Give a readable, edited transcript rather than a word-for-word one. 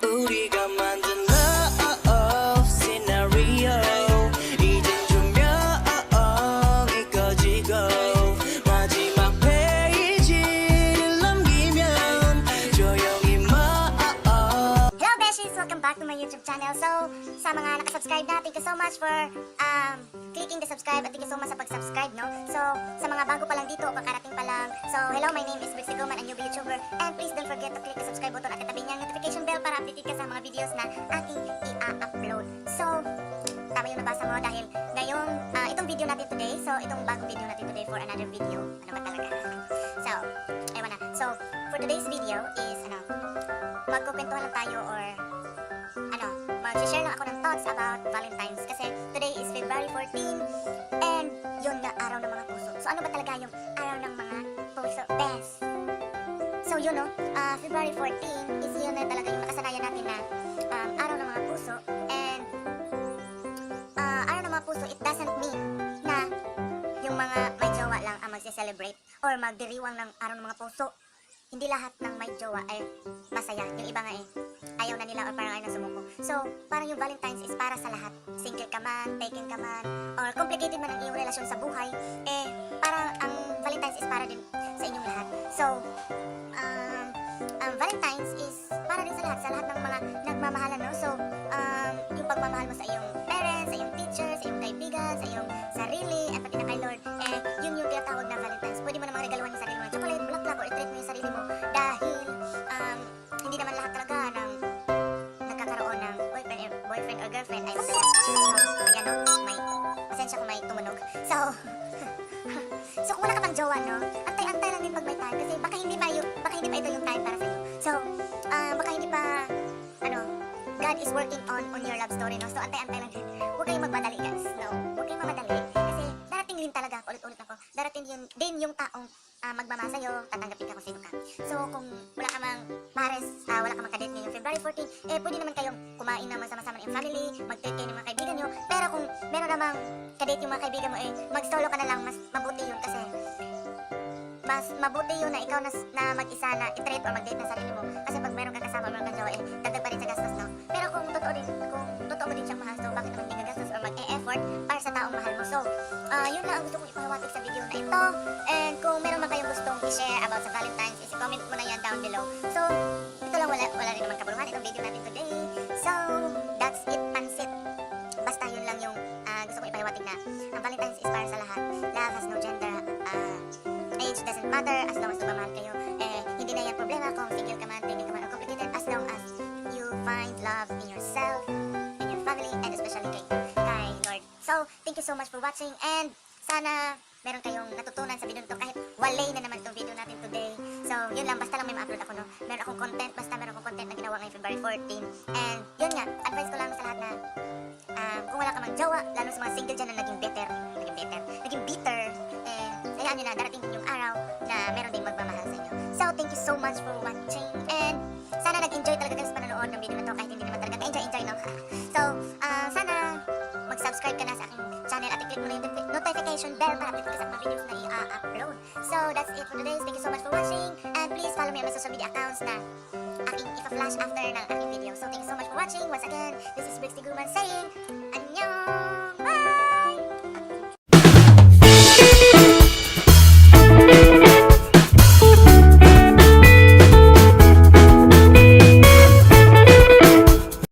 우리가 만든 love scenario 이젠 조명이 꺼지고 마지막 페이지를 넘기면 조용히 Hello Beshies! Welcome back to my YouTube channel. So, sa mga nakasubscribe na, thank you so much for clicking the subscribe at thank you so much sa pag-subscribe, no? So, sa mga bago pa lang dito o kakarating pa lang, so, hello, my name is Brixie Guman, a newbie YouTuber, and please don't forget to click the subscribe button at katabi niyang notification bell para updated ka sa mga videos na aking i-upload. So, tama yung nabasa mo dahil ngayon, itong video natin today, so, itong bagong video natin today for another video, ano ba talaga? So, ewan na. So, for today's video is, magkukwentuhan lang tayo or mag-share lang ako ng thoughts about Valentine's kasi today is February 14 and yun nga araw ng mga puso. So ano ba talaga yung araw ng mga puso? Best! So yun February 14 is yun na talaga yung nakasanayan natin na araw ng mga puso and araw ng mga puso, it doesn't mean na yung mga may jowa lang ang magse-celebrate or magdiriwang ng araw ng mga puso. Hindi lahat ng may jowa ay masaya. Yung iba nga ayaw na nila or parang ayaw na sumuko. So, parang yung Valentine's is para sa lahat. Single ka man, taken ka man, or complicated man ang iyong relasyon sa buhay, parang ang Valentine's is para din sa inyong lahat. So, Valentine's is para din sa lahat ng mga nagmamahalan, no? So, yung pagmamahal mo sa iyong parents, sa iyong teachers, sa iyong kaibigan, sa iyong sarili, at pati na kay Lord, yun yung tinatawag na Valentine's. Pwede mo namang regaluhan yung sarili mo ng chocolate, bulaklak, or i-treat mo yung sarili mo dahil hindi naman lahat talaga ng nagkakaroon ng boyfriend or girlfriend ay masaya. So, ayan may pasensya kung may tumunog. So, so kung wala ka pang jowa, no, antay-antay lang din pag may time kasi baka hindi pa ito yung time para sa'yo. So, baka hindi pa, God is working on your love story, no? So, antay-antay lang din. Huwag kayong magmadali, guys. No, huwag kayong magmadali. Kasi darating din talaga, ulit-ulit ako, darating din yung taong magmamahal sa'yo, tatanggapin ka kung sino ka. So, kung wala ka mang mares, wala ka mang kadate ngayong February 14, pwede naman kayong kumain naman sama-sama ng family, mag-date kayo ng mga kaibigan nyo. Pero kung meron namang kadate yung mga kaibigan mo, mag-solo ka na lang, mas mabuti yun kasi mas mabuti yun na ikaw na mag-isa na i-treat or mag-date na sarili mo. Kasi pag meron kang kasama, meron kang jowa, dagdag pa rin sa gastos, no? Pero kung totoo mo din siyang mahal, so bakit naman hindi gagastos or mag-e-effort para sa taong mahal mo? So, yun lang ang gusto kong ipahawatig sa video na ito. And kung meron man kayong gustong i-share about sa Valentine's, i-comment mo na yan down below. So, ito lang, wala rin naman kabuluhan itong video natin today. So, that's it, pansit. Basta yun lang yung gusto kong ipahawatig na ang Valentine's is para sa lahat. Love has no gender. Age doesn't matter as long as nagmamahal kayo. Hindi na yan problema kung single ka man, taken ka man, or complicated as long as you find love in yourself, in your family, and especially kay Lord. So, thank you so much for watching and sana meron kayong natutunan sa video nito kahit walay na naman itong video natin today. So, yun lang, basta lang may ma-upload ako, no? Meron akong content na ginawa ngayong February 14. And yun nga, advice ko lang sa lahat na kung wala ka mang jowa, lalo sa mga single dyan na naging bitter, hayaan nyo na darating din yung araw na meron din magmamahal sa inyo. So, thank you so much for watching and sana nag-enjoy talaga kayo sa panonood ng video na to kahit hindi naman talaga ka-enjoy, no? So, sana mag-subscribe ka na sa aking channel at i-click mo na yung notification bell para update ka sa mga videos na i-upload. So, that's it for today. Thank you so much for watching and please follow me on my social media accounts na aking ipa-flash after ng aking video. So, thank you so much for watching. Once again, this is Brixie Guman saying, Annyeong! Bye!